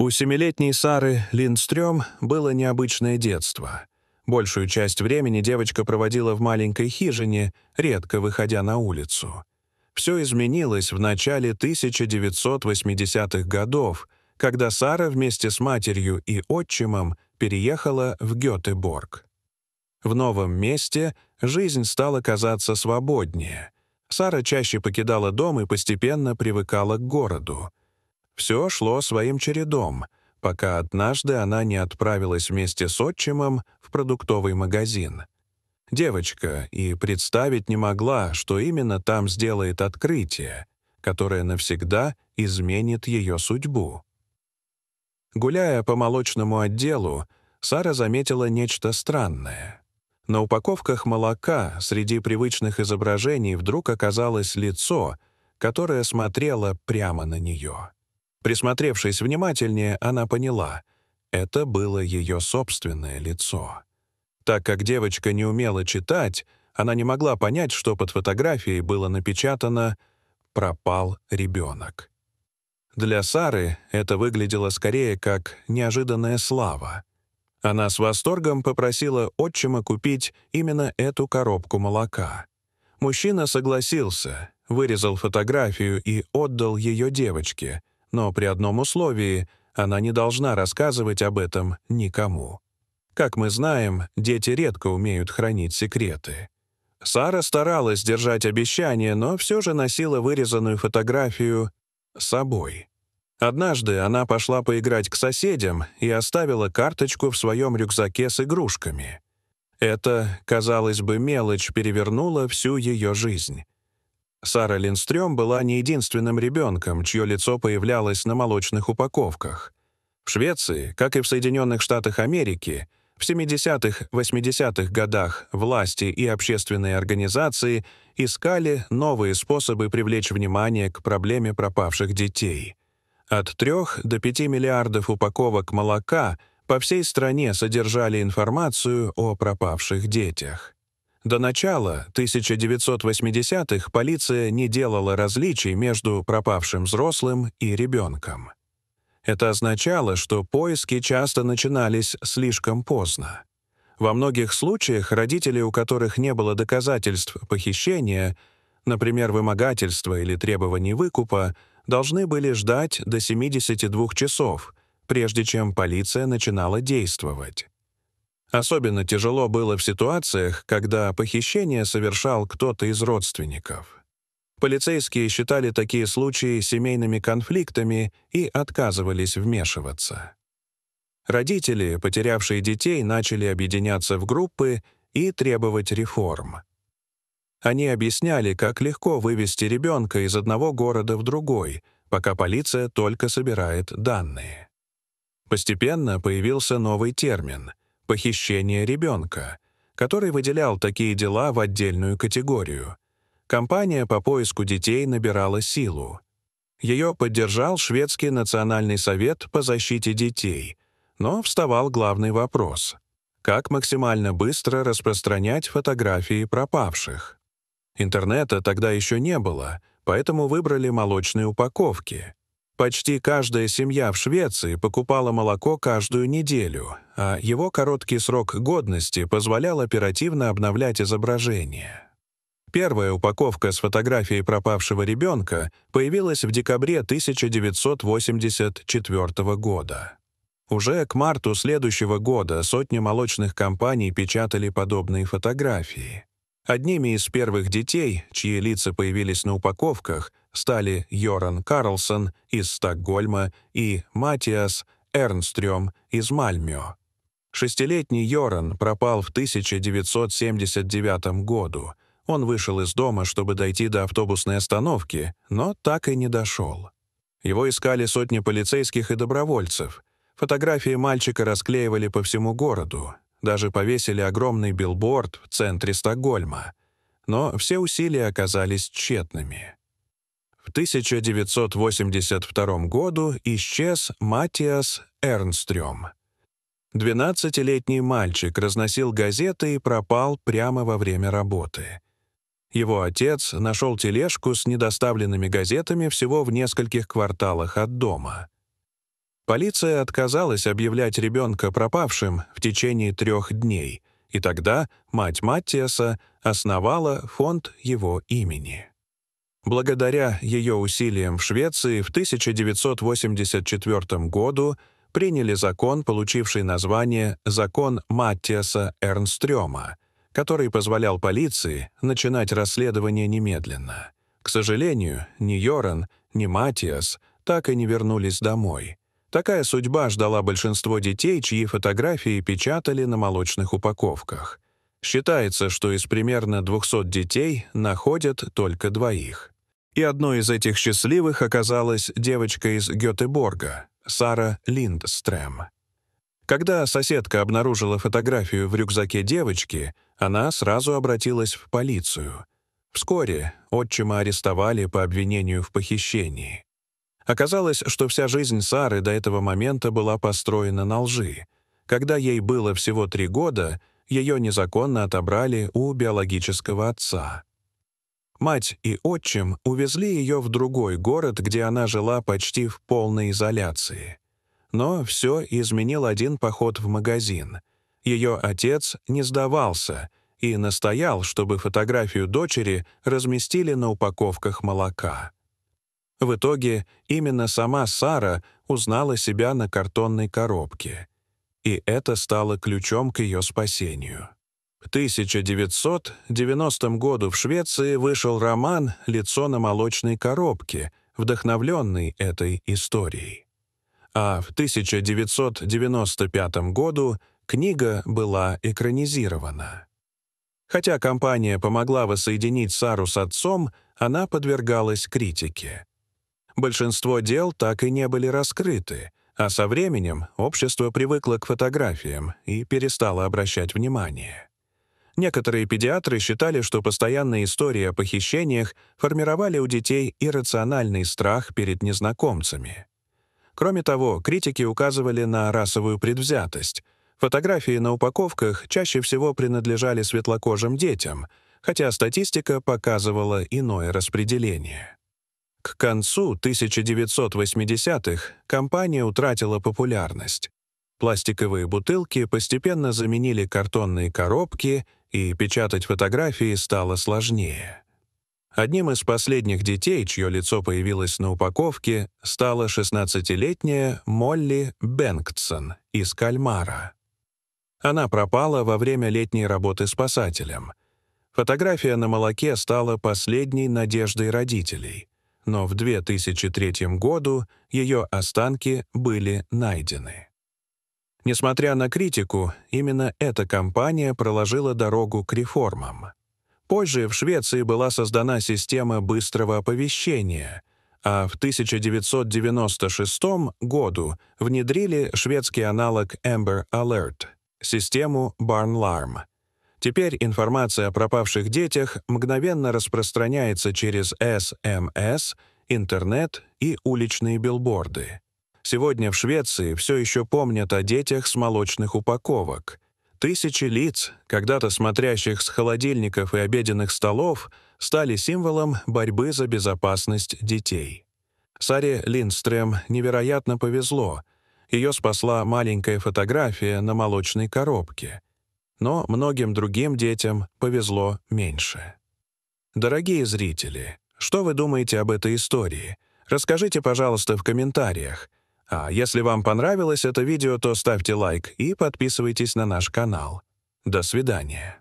У 7-летней Сары Линдстрём было необычное детство. Большую часть времени девочка проводила в маленькой хижине, редко выходя на улицу. Все изменилось в начале 1980-х годов, когда Сара вместе с матерью и отчимом переехала в Гётеборг. В новом месте жизнь стала казаться свободнее. Сара чаще покидала дом и постепенно привыкала к городу. Все шло своим чередом, пока однажды она не отправилась вместе с отчимом в продуктовый магазин. Девочка и представить не могла, что именно там сделает открытие, которое навсегда изменит ее судьбу. Гуляя по молочному отделу, Сара заметила нечто странное. На упаковках молока среди привычных изображений вдруг оказалось лицо, которое смотрело прямо на нее. Присмотревшись внимательнее, она поняла — это было ее собственное лицо. Так как девочка не умела читать, она не могла понять, что под фотографией было напечатано «Пропал ребенок». Для Сары это выглядело скорее как неожиданная слава. Она с восторгом попросила отчима купить именно эту коробку молока. Мужчина согласился, вырезал фотографию и отдал ее девочке, но при одном условии — она не должна рассказывать об этом никому. Как мы знаем, дети редко умеют хранить секреты. Сара старалась держать обещание, но все же носила вырезанную фотографию с собой. Однажды она пошла поиграть к соседям и оставила карточку в своем рюкзаке с игрушками. Это, казалось бы, мелочь перевернула всю ее жизнь. Сара Линдстрём была не единственным ребенком, чье лицо появлялось на молочных упаковках. В Швеции, как и в Соединенных Штатах Америки, в 70-80-х годах власти и общественные организации искали новые способы привлечь внимание к проблеме пропавших детей. От 3 до 5 миллиардов упаковок молока по всей стране содержали информацию о пропавших детях. До начала 1980-х полиция не делала различий между пропавшим взрослым и ребенком. Это означало, что поиски часто начинались слишком поздно. Во многих случаях родители, у которых не было доказательств похищения, например, вымогательства или требований выкупа, должны были ждать до 72 часов, прежде чем полиция начинала действовать. Особенно тяжело было в ситуациях, когда похищение совершал кто-то из родственников. Полицейские считали такие случаи семейными конфликтами и отказывались вмешиваться. Родители, потерявшие детей, начали объединяться в группы и требовать реформ. Они объясняли, как легко вывести ребенка из одного города в другой, пока полиция только собирает данные. Постепенно появился новый термин — «похищение ребенка», который выделял такие дела в отдельную категорию. Кампания по поиску детей набирала силу. Ее поддержал Шведский национальный совет по защите детей, но вставал главный вопрос — как максимально быстро распространять фотографии пропавших. Интернета тогда еще не было, поэтому выбрали молочные упаковки. Почти каждая семья в Швеции покупала молоко каждую неделю, а его короткий срок годности позволял оперативно обновлять изображение. Первая упаковка с фотографией пропавшего ребенка появилась в декабре 1984 года. Уже к марту следующего года сотни молочных компаний печатали подобные фотографии. Одними из первых детей, чьи лица появились на упаковках, стали Йоран Карлсон из Стокгольма и Матиас Эрнстрём из Мальмё. 6-летний Йоран пропал в 1979 году. Он вышел из дома, чтобы дойти до автобусной остановки, но так и не дошел. Его искали сотни полицейских и добровольцев. Фотографии мальчика расклеивали по всему городу. Даже повесили огромный билборд в центре Стокгольма. Но все усилия оказались тщетными. В 1982 году исчез Матиас Эрнстрём. 12-летний мальчик разносил газеты и пропал прямо во время работы. Его отец нашел тележку с недоставленными газетами всего в нескольких кварталах от дома. Полиция отказалась объявлять ребенка пропавшим в течение 3 дней, и тогда мать Маттиаса основала фонд его имени. Благодаря ее усилиям в Швеции в 1984 году приняли закон, получивший название «Закон Маттиаса Эрнстрёма», который позволял полиции начинать расследование немедленно. К сожалению, ни Йоран, ни Маттиас так и не вернулись домой. Такая судьба ждала большинство детей, чьи фотографии печатали на молочных упаковках. Считается, что из примерно 200 детей находят только 2. И одной из этих счастливых оказалась девочка из Гётеборга, Сара Линдстрем. Когда соседка обнаружила фотографию в рюкзаке девочки, она сразу обратилась в полицию. Вскоре отчима арестовали по обвинению в похищении. Оказалось, что вся жизнь Сары до этого момента была построена на лжи. Когда ей было всего 3 года, ее незаконно отобрали у биологического отца. Мать и отчим увезли ее в другой город, где она жила почти в полной изоляции. Но все изменил один поход в магазин. Ее отец не сдавался и настоял, чтобы фотографию дочери разместили на упаковках молока. В итоге именно сама Сара узнала себя на картонной коробке. И это стало ключом к ее спасению. В 1990 году в Швеции вышел роман «Лицо на молочной коробке», вдохновленный этой историей. А в 1995 году книга была экранизирована. Хотя компания помогла воссоединить Сару с отцом, она подвергалась критике. Большинство дел так и не были раскрыты, а со временем общество привыкло к фотографиям и перестало обращать внимание. Некоторые педиатры считали, что постоянные истории о похищениях формировали у детей иррациональный страх перед незнакомцами. Кроме того, критики указывали на расовую предвзятость. Фотографии на упаковках чаще всего принадлежали светлокожим детям, хотя статистика показывала иное распределение. К концу 1980-х компания утратила популярность. Пластиковые бутылки постепенно заменили картонные коробки, и печатать фотографии стало сложнее. Одним из последних детей, чье лицо появилось на упаковке, стала 16-летняя Молли Бенгтсон из Кальмара. Она пропала во время летней работы спасателем. Фотография на молоке стала последней надеждой родителей, но в 2003 году ее останки были найдены. Несмотря на критику, именно эта кампания проложила дорогу к реформам. Позже в Швеции была создана система быстрого оповещения, а в 1996 году внедрили шведский аналог Amber Alert — систему Barnlarm. Теперь информация о пропавших детях мгновенно распространяется через СМС, интернет и уличные билборды. Сегодня в Швеции все еще помнят о детях с молочных упаковок. Тысячи лиц, когда-то смотрящих с холодильников и обеденных столов, стали символом борьбы за безопасность детей. Саре Линдстрем невероятно повезло. Ее спасла маленькая фотография на молочной коробке. Но многим другим детям повезло меньше. Дорогие зрители, что вы думаете об этой истории? Расскажите, пожалуйста, в комментариях. А если вам понравилось это видео, то ставьте лайк и подписывайтесь на наш канал. До свидания.